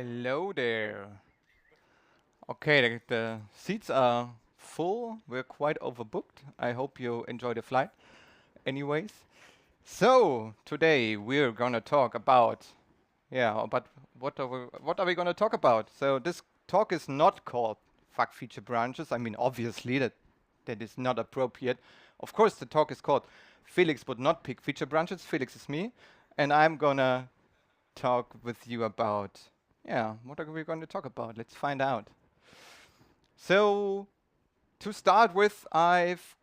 Hello there. Okay, the seats are full. We're quite overbooked. I hope you enjoy the flight. Anyways, so today we're gonna talk about, but what are we gonna talk about? So this talk is not called "Fuck Feature Branches." I mean, obviously that is not appropriate. Of course, the talk is called "Felix would not pick feature branches." Felix is me, and I'm gonna talk with you about, what are we going to talk about? Let's find out. So, to start with, I've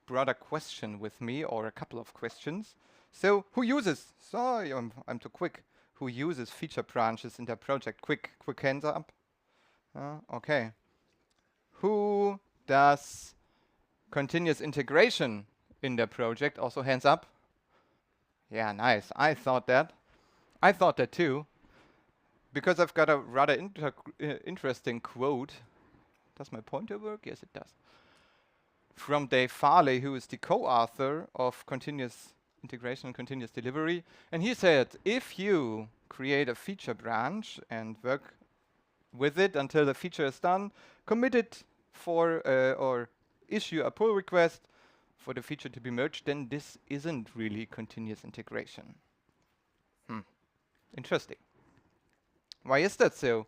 brought a question with me, or a couple of questions. So, who uses? Sorry, I'm too quick. Who uses feature branches in their project? Quick hands up. Okay. Who does continuous integration in their project? Also hands up. Yeah, nice. I thought that too. Because I've got a rather interesting quote. Does my pointer work? Yes, it does. From Dave Farley, who is the co-author of Continuous Integration and Continuous Delivery. And he said, if you create a feature branch and work with it until the feature is done, commit it for or issue a pull request for the feature to be merged, then this isn't really continuous integration. Interesting. Why is that so?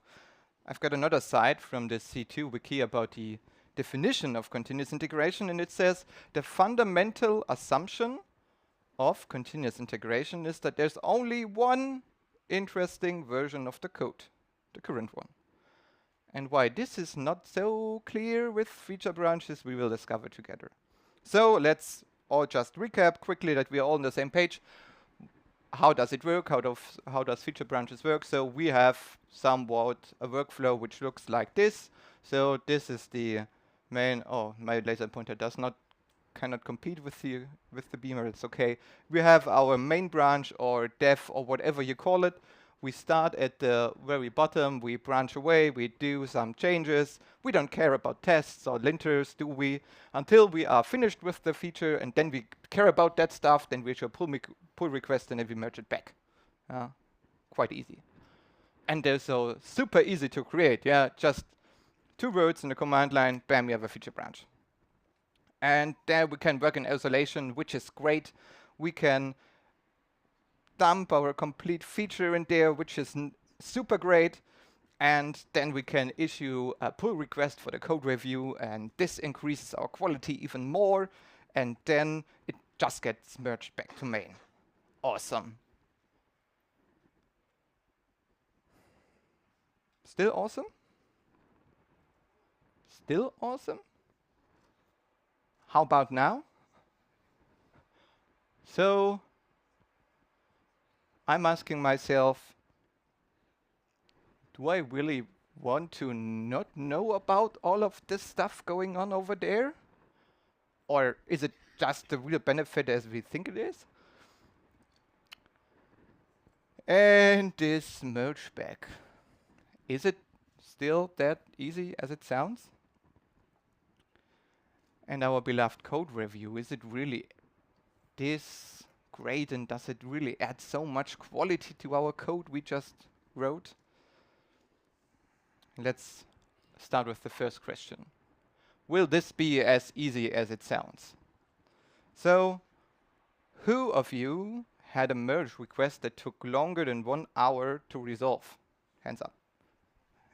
I've got another site from the C2 wiki about the definition of continuous integration, and it says the fundamental assumption of continuous integration is that there's only one interesting version of the code, the current one. And why this is not so clear with feature branches, we will discover together. So let's all just recap quickly that we are all on the same page. How does it work? How does feature branches work? So we have somewhat a workflow which looks like this. So this is the main. Oh, my laser pointer cannot compete with the beamer. It's okay. We have our main branch or dev or whatever you call it. We start at the very bottom. We branch away. We do some changes. We don't care about tests or linters, do we? Until we are finished with the feature, and then we care about that stuff. Then we issue a pull request, and then we merge it back. Quite easy. And they're so super easy to create. Yeah, just 2 words in the command line. Bam, you have a feature branch. And there we can work in isolation, which is great. We can dump our complete feature in there, which is super great. And then we can issue a pull request for the code review, and this increases our quality even more. And then it just gets merged back to main. Awesome. Still awesome? Still awesome? How about now? So I'm asking myself, do I really want to not know about all of this stuff going on over there? Or is it just the real benefit as we think it is? And this merge back. Is it still that easy as it sounds? And our beloved code review, is it really this great, and does it really add so much quality to our code we just wrote? Let's start with the first question. Will this be as easy as it sounds? So, who of you had a merge request that took longer than 1 hour to resolve? Hands up.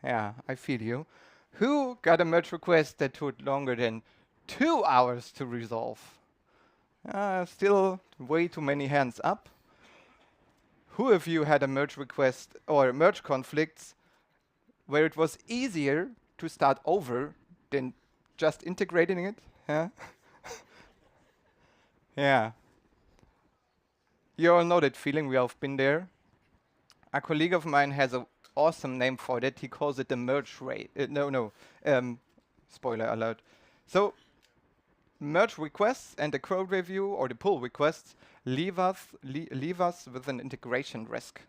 Yeah, I feel you. Who got a merge request that took longer than 2 hours to resolve? Still way too many hands up. Who of you had a merge request or merge conflicts where it was easier to start over than just integrating it? Yeah. Yeah. You all know that feeling. We have been there. A colleague of mine has an awesome name for that. He calls it the merge rate. Spoiler alert. So merge requests and the code review or the pull requests leave us with an integration risk.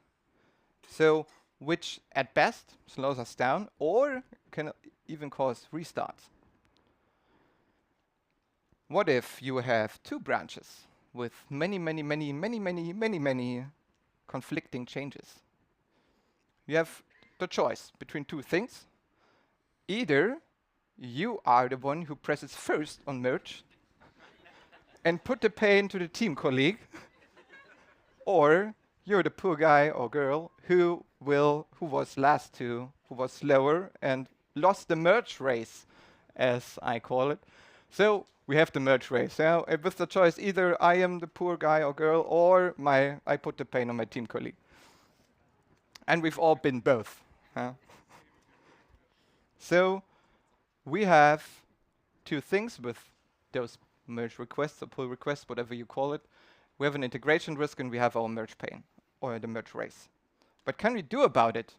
So which at best slows us down or can even cause restarts. What if you have 2 branches with many conflicting changes? You have the choice between two things. Either you are the one who presses first on merge and put the pain to the team colleague, or you're the poor guy or girl who was slower and lost the merge race, as I call it. So we have the merge race. Now, with the choice, either I am the poor guy or girl, or I put the pain on my team colleague. And we've all been both. Huh? So we have two things with those merge requests or pull requests, whatever you call it. We have an integration risk and we have our merge pain, or the merge race. What can we do about it?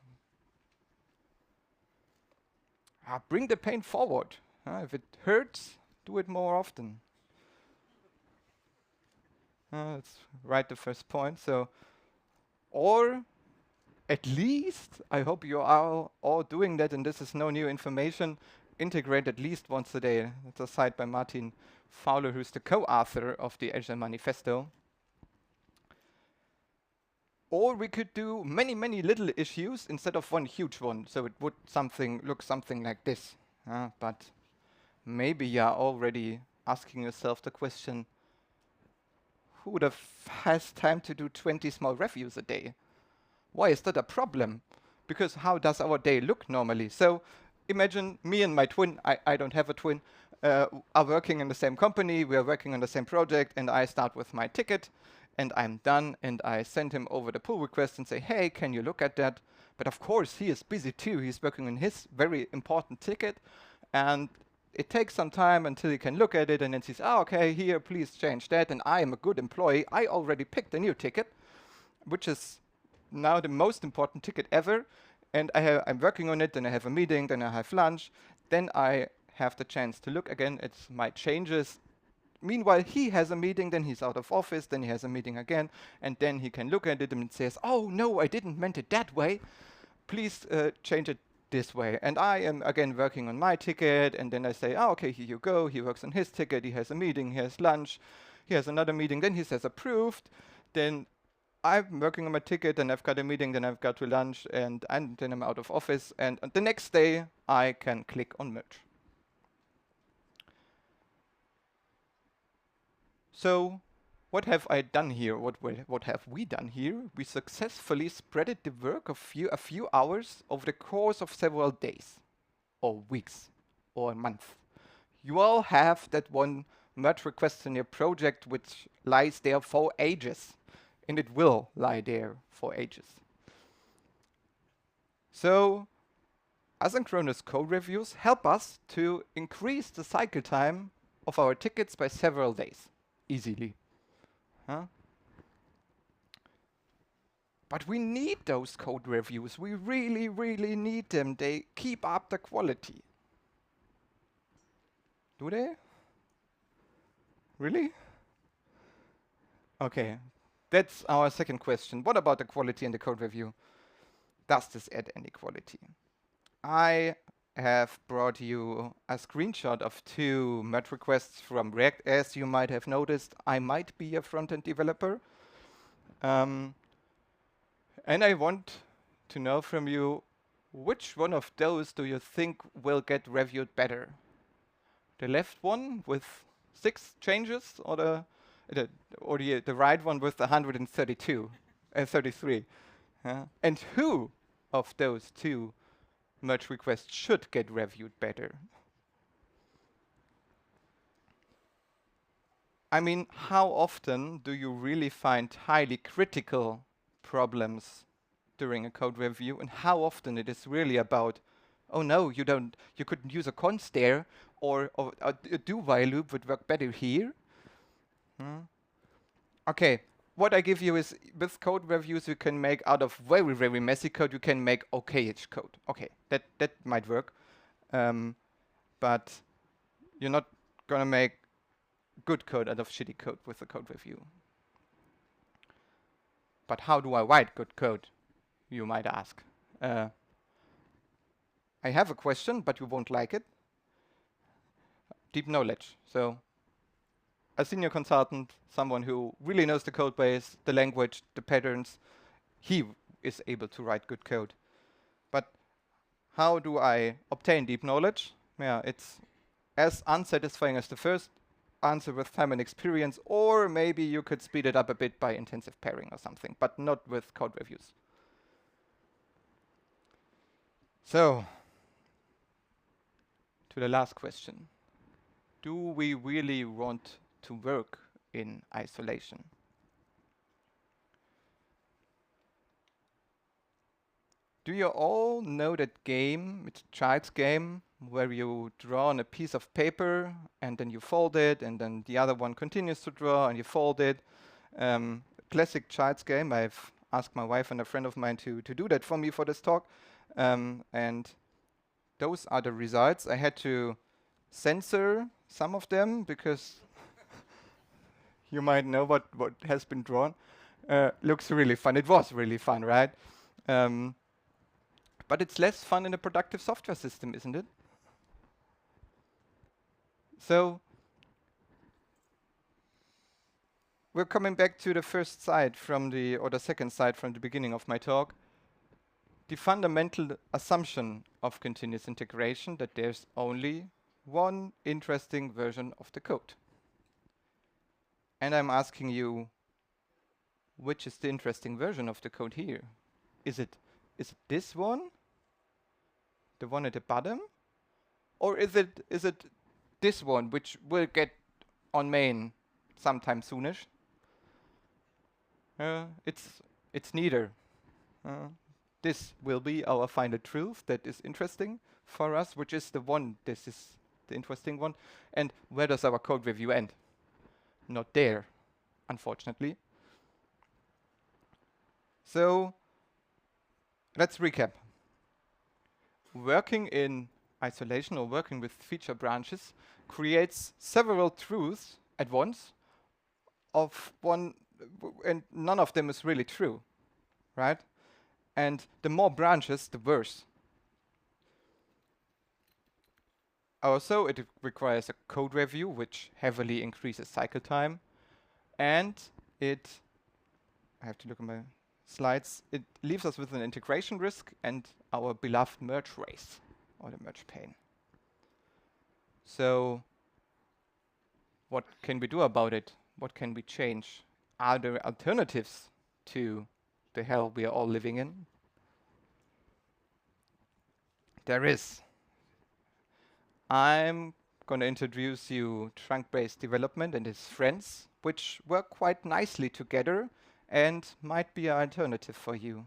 Bring the pain forward. If it hurts, do it more often. Let's write the first point. So, or at least, I hope you are all doing that, and this is no new information, integrate at least once a day. That's a site by Martin Fowler, who's the co-author of the Azure Manifesto. Or we could do many, many little issues instead of one huge one. So it would look something like this. But maybe you are already asking yourself the question, who would have has time to do 20 small reviews a day? Why is that a problem? Because how does our day look normally? So imagine me and my twin, I don't have a twin, are working in the same company, we are working on the same project, and I start with my ticket, and I'm done, and I send him over the pull request and say, hey, can you look at that? But of course, he is busy too. He's working on his very important ticket, and it takes some time until he can look at it, and then says, oh, okay, here, please change that, and I am a good employee. I already picked a new ticket, which is now the most important ticket ever, and I'm working on it, then I have a meeting, then I have lunch, then I have the chance to look again at my changes. Meanwhile, he has a meeting, then he's out of office, then he has a meeting again, and then he can look at it and says, oh no, I didn't meant it that way. Please change it this way. And I am again working on my ticket, and then I say, oh, okay, here you go. He works on his ticket, he has a meeting, he has lunch, he has another meeting, then he says approved, then I'm working on my ticket, and I've got a meeting, then I've got to lunch, and then I'm out of office, and the next day I can click on merge. So what have I done here? What have we done here? We successfully spreaded the work of a few hours over the course of several days, or weeks, or a month. You all have that one merge request in your project which lies there for ages, and it will lie there for ages. So asynchronous code reviews help us to increase the cycle time of our tickets by several days, easily. But we need those code reviews. We really, really need them. They keep up the quality. Do they? Really? Okay, that's our second question. What about the quality in the code review? Does this add any quality? I have brought you a screenshot of 2 merge requests from React. As you might have noticed, I might be a front-end developer. And I want to know from you, which one of those do you think will get reviewed better? The left one with 6 changes, or the right one with 132, 33? And who of those 2 merge requests should get reviewed better? I mean, how often do you really find highly critical problems during a code review, and how often it is really about, oh no, you couldn't use a const there, or a do-while loop would work better here? Okay, what I give you is, with code reviews, you can make out of very, very messy code, you can make okay-ish code. Okay, that might work. But you're not going to make good code out of shitty code with a code review. But how do I write good code, you might ask? I have a question, but you won't like it. Deep knowledge. So a senior consultant, someone who really knows the code base, the language, the patterns, he is able to write good code. But how do I obtain deep knowledge? Yeah, it's as unsatisfying as the first answer with time and experience, or maybe you could speed it up a bit by intensive pairing or something, but not with code reviews. So, to the last question. Do we really want to work in isolation? Do you all know that game? It's a child's game where you draw on a piece of paper and then you fold it, and then the other one continues to draw and you fold it. Classic child's game. I've asked my wife and a friend of mine to do that for me for this talk. And those are the results. I had to censor some of them because you might know what has been drawn. Looks really fun. It was really fun, right? But it's less fun in a productive software system, isn't it? So we're coming back to the first slide from or the second slide from the beginning of my talk. The fundamental assumption of continuous integration that there's only one interesting version of the code. And I'm asking you, which is the interesting version of the code here? Is it this one? The one at the bottom? Or is it this one, which will get on main sometime soonish? It's neither. This will be our final truth that is interesting for us, which is the one. This is the interesting one. And where does our code review end? Not there, unfortunately. So let's recap. Working in isolation or working with feature branches creates several truths at once of one, and none of them is really true, right? And the more branches, the worse. Also, it requires a code review, which heavily increases cycle time. And I have to look at my slides, it leaves us with an integration risk and our beloved merge race, or the merge pain. So what can we do about it? What can we change? Are there alternatives to the hell we are all living in? There is. I'm going to introduce you trunk-based development and its friends, which work quite nicely together and might be an alternative for you.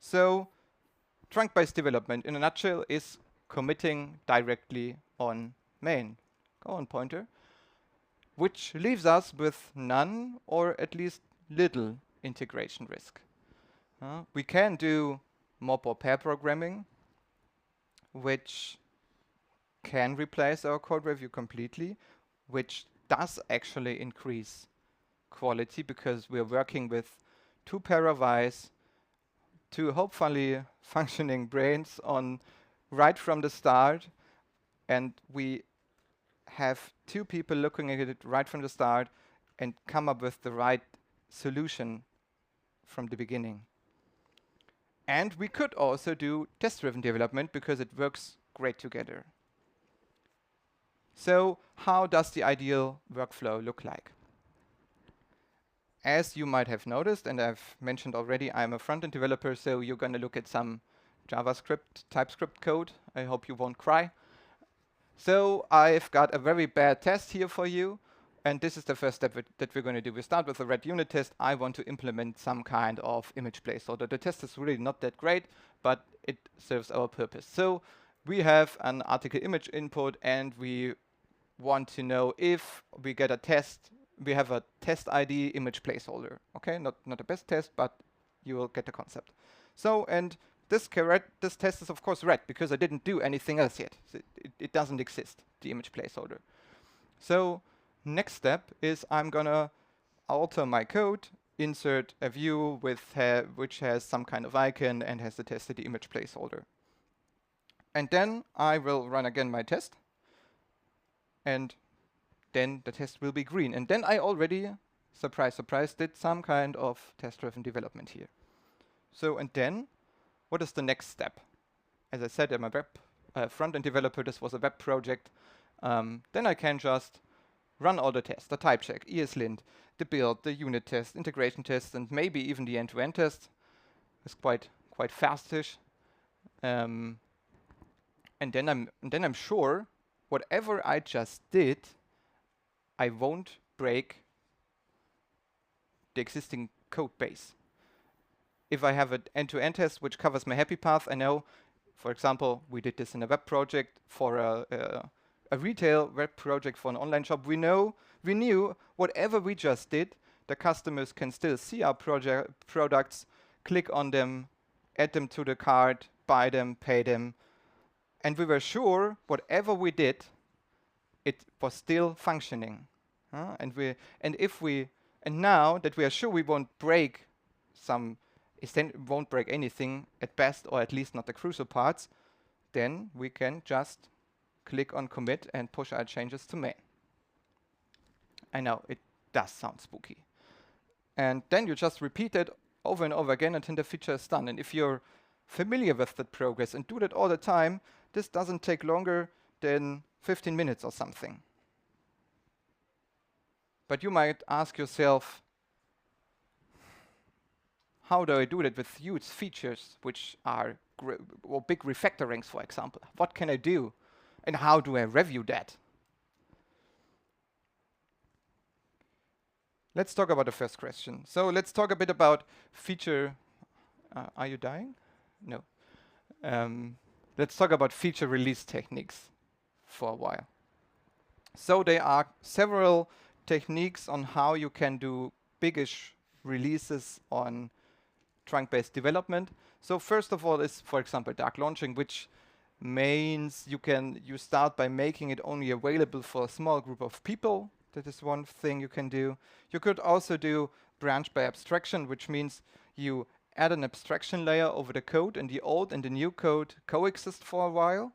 So, trunk-based development, in a nutshell, is committing directly on main. Go on, pointer. Which leaves us with none or at least little integration risk. We can do mob or pair programming, which can replace our code review completely, which does actually increase quality because we're working with 2 pair of eyes, 2 hopefully functioning brains on right from the start, and we have 2 people looking at it right from the start and come up with the right solution from the beginning. And we could also do test-driven development because it works great together. So how does the ideal workflow look like? As you might have noticed, and I've mentioned already, I'm a front-end developer, so you're going to look at some JavaScript, TypeScript code. I hope you won't cry. So I've got a very bad test here for you, and this is the first step that we're going to do. We start with a red unit test. I want to implement some kind of image placeholder. The test is really not that great, but it serves our purpose. So we have an article image input, and we want to know if we get a test. We have a test ID image placeholder. Okay, not the best test, but you will get the concept. So, and this test is of course red because I didn't do anything else yet. So it doesn't exist, the image placeholder. So next step is I'm gonna alter my code, insert a view with which has some kind of icon and has the tested image placeholder. And then I will run again my test, and then the test will be green. And then I already, surprise, surprise, did some kind of test-driven development here. So, and then, what is the next step? as I said, I'm a web front-end developer. This was a web project. Then I can just run all the tests, the type check, ESLint, the build, the unit test, integration test, and maybe even the end-to-end test. It's quite fastish. And then I'm sure whatever I just did, I won't break the existing code base. If I have an end-to-end test which covers my happy path, I know, for example, we did this in a web project for a retail web project for an online shop. We knew whatever we just did, the customers can still see our products, click on them, add them to the cart, buy them, pay them. And we were sure whatever we did, it was still functioning. And now that we are sure we won't break won't break anything at best, or at least not the crucial parts, then we can just click on commit and push our changes to main. I know it does sound spooky. And then you just repeat it over and over again until the feature is done. And if you're familiar with that progress and do that all the time, this doesn't take longer than 15 minutes or something. But you might ask yourself, how do I do that with huge features which are or big refactorings, for example? What can I do? And how do I review that? Let's talk about the first question. So let's talk a bit about feature. Are you dying? No. Let's talk about feature release techniques for a while. So there are several techniques on how you can do biggish releases on trunk-based development. So first of all is, for example, dark launching, which means you start by making it only available for a small group of people. That is one thing you can do. You could also do branch by abstraction, which means you add an abstraction layer over the code, and the old and the new code coexist for a while.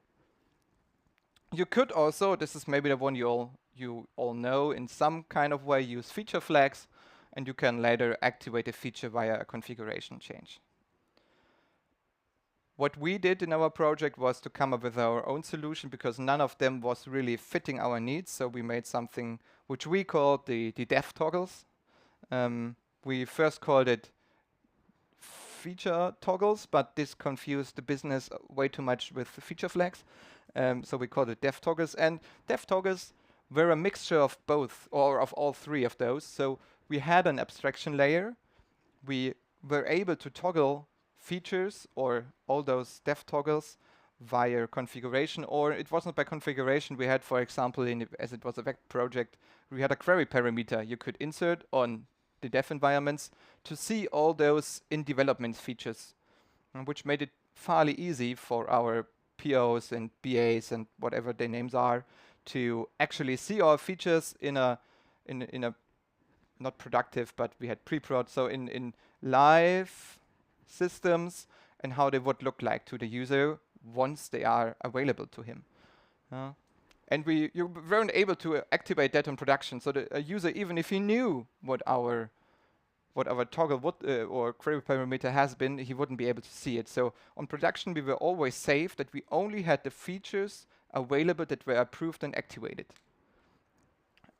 You could also, this is maybe the one you all know, in some kind of way use feature flags, and you can later activate a feature via a configuration change. What we did in our project was to come up with our own solution, because none of them was really fitting our needs. So we made something which we called the dev toggles. We first called it feature toggles, but this confused the business way too much with feature flags. So we called it dev toggles. And dev toggles were a mixture of both, or of all three of those. So we had an abstraction layer. We were able to toggle features or all those dev toggles via configuration, or it wasn't by configuration. We had, for example, as it was a web project, we had a query parameter you could insert on the dev environments to see all those in development features, which made it fairly easy for our POs and BAs and whatever their names are to actually see our features in a not productive, but we had pre-prod, so in live systems, and how they would look like to the user once they are available to him. And you weren't able to activate that in production, so the user, even if he knew what our toggle or query parameter has been, he wouldn't be able to see it. So on production, we were always safe that we only had the features available that were approved and activated.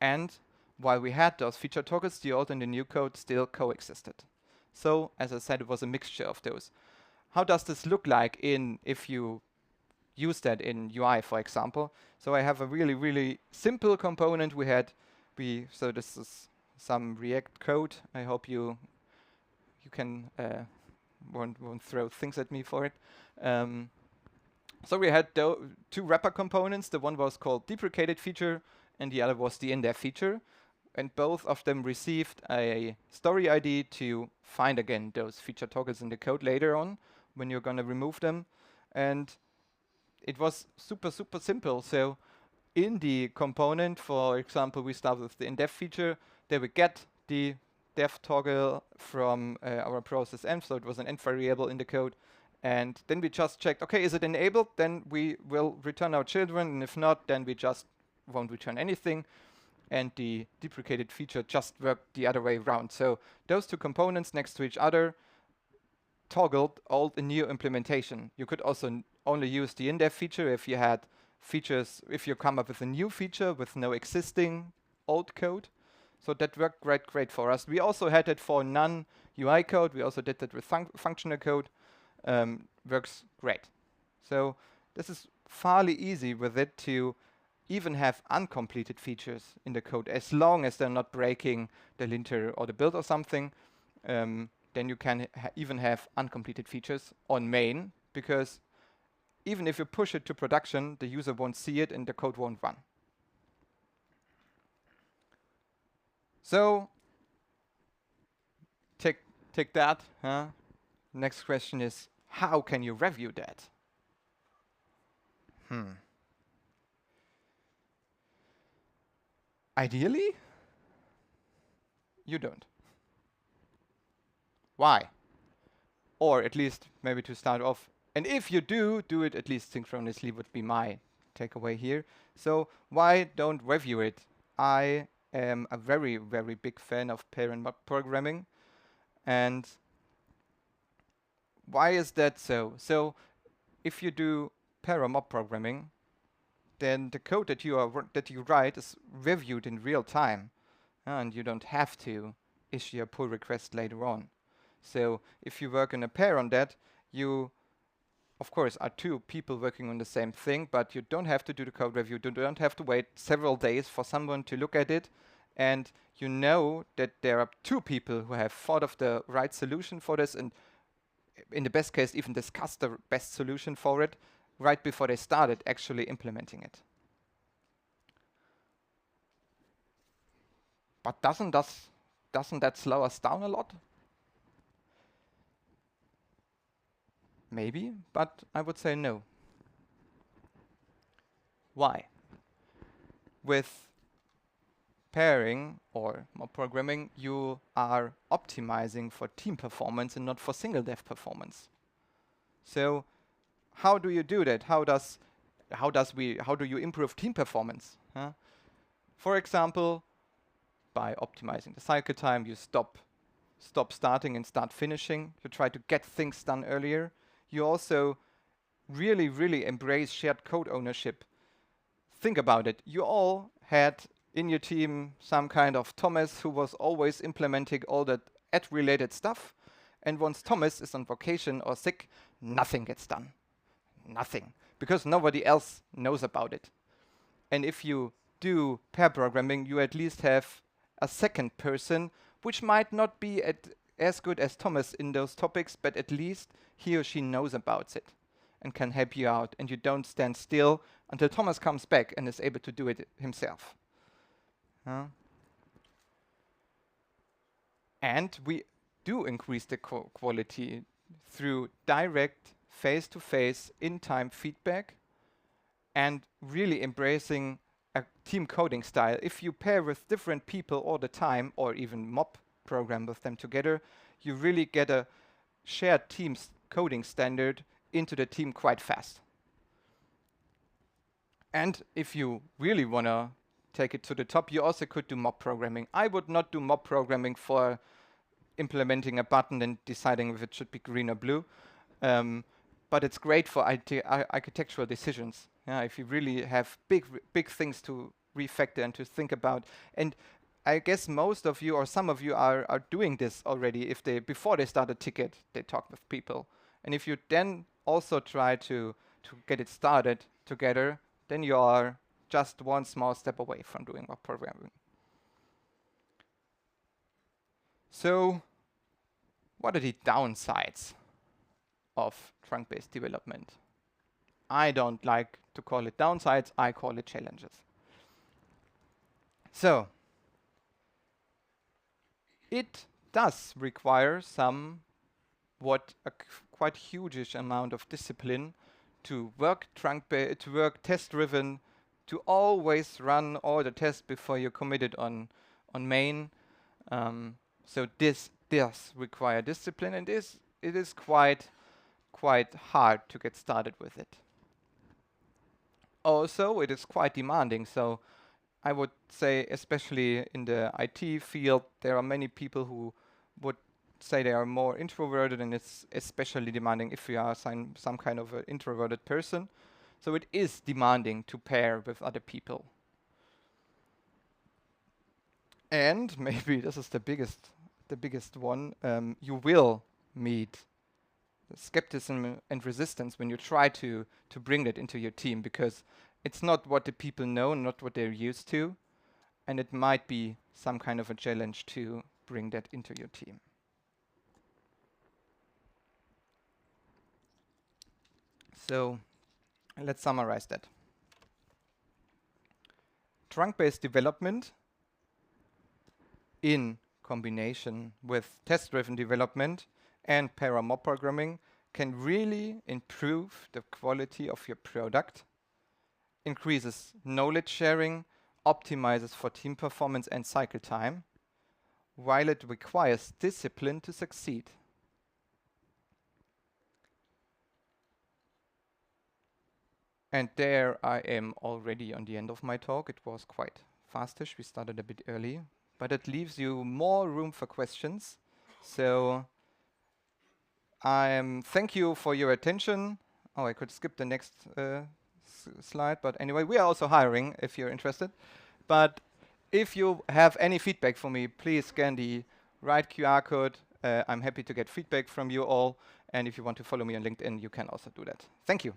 And while we had those feature toggles, the old and the new code still coexisted. So, as I said, it was a mixture of those. How does this look like if you use that in UI, for example? So I have a really, really simple component so this is some React code. I hope you can won't throw things at me for it. So we had two wrapper components. The one was called deprecated feature, and the other was the in-depth feature. And both of them received a story ID to find again those feature toggles in the code later on when you're going to remove them. And it was super, super simple. So in the component, for example, we start with the in-depth feature. There we get the dev toggle from our process env. So it was an env variable in the code. And then we just checked, okay, is it enabled? Then we will return our children. And if not, then we just won't return anything. And the deprecated feature just worked the other way around. So those two components next to each other toggled old and new implementation. You could also only use the in-depth feature if you had features, if you come up with a new feature with no existing old code. So that worked great for us. We also had it for non-UI code. We also did that with functional code. Works great. So this is fairly easy with it to even have uncompleted features in the code, as long as they're not breaking the linter or the build or something. Then you can even have uncompleted features on main, because even if you push it to production, the user won't see it and the code won't run. So take that. Next question is, how can you review that? Ideally, you don't. Why? Or at least, maybe to start off, and if you do it at least synchronously would be my takeaway here. So why don't review it? I am a very big fan of pair and mob programming. And why is that so? So if you do pair or mob programming, then the code that you write is reviewed in real time, and you don't have to issue a pull request later on. So if you work in a pair on that, you of course are two people working on the same thing, but you don't have to do the code review. You don't have to wait several days for someone to look at it, and you know that there are two people who have thought of the right solution for this, and in the best case even discussed the best solution for it right before they started actually implementing it. But doesn't that slow us down a lot? Maybe, but I would say no. Why? With pairing or mob programming, you are optimizing for team performance and not for single dev performance. So how do you do that? How do you improve team performance? For example, by optimizing the cycle time, you stop starting and start finishing. You try to get things done earlier. You also really embrace shared code ownership. Think about it. You all had in your team some kind of Thomas who was always implementing all that ad-related stuff. And once Thomas is on vacation or sick, nothing gets done. Nothing. Because nobody else knows about it. And if you do pair programming, you at least have a second person, which might not be as good as Thomas in those topics, but at least he or she knows about it and can help you out, and you don't stand still until Thomas comes back and is able to do it himself. And we do increase the quality through direct face-to-face in-time feedback and really embracing a team coding style. If you pair with different people all the time, or even mob program with them together, you really get a shared team's coding standard into the team quite fast. And if you really want to take it to the top, you also could do mob programming. I would not do mob programming for implementing a button and deciding if it should be green or blue. But it's great for architectural decisions. If you really have big things to refactor and to think about. And I guess most of you or some of you are doing this already. If before they start a ticket, they talk with people. And if you then also try to get it started together, then you are just one small step away from doing mob programming. So what are the downsides of trunk-based development? I don't like to call it downsides, I call it challenges. So it does require a quite huge amount of discipline to work test-driven, to always run all the tests before you commit it on main. So this does require discipline, and it is quite hard to get started with it. Also, it is quite demanding. So I would say, especially in the IT field, there are many people who would say they are more introverted, and it's especially demanding if you are some kind of an introverted person. So it is demanding to pair with other people. And maybe this is the biggest one. You will meet skepticism and resistance when you try to bring that into your team, because it's not what the people know, not what they're used to, and it might be some kind of a challenge to bring that into your team. So let's summarize that. Trunk-based development in combination with test-driven development and para-mob programming can really improve the quality of your product, increases knowledge sharing, optimizes for team performance and cycle time, while it requires discipline to succeed. And there I am already on the end of my talk. It was quite fastish. We started a bit early, but it leaves you more room for questions. So thank you for your attention. Oh, I could skip the next slide, but anyway, we are also hiring if you're interested. But if you have any feedback for me, please scan the right QR code. I'm happy to get feedback from you all. And if you want to follow me on LinkedIn, you can also do that. Thank you.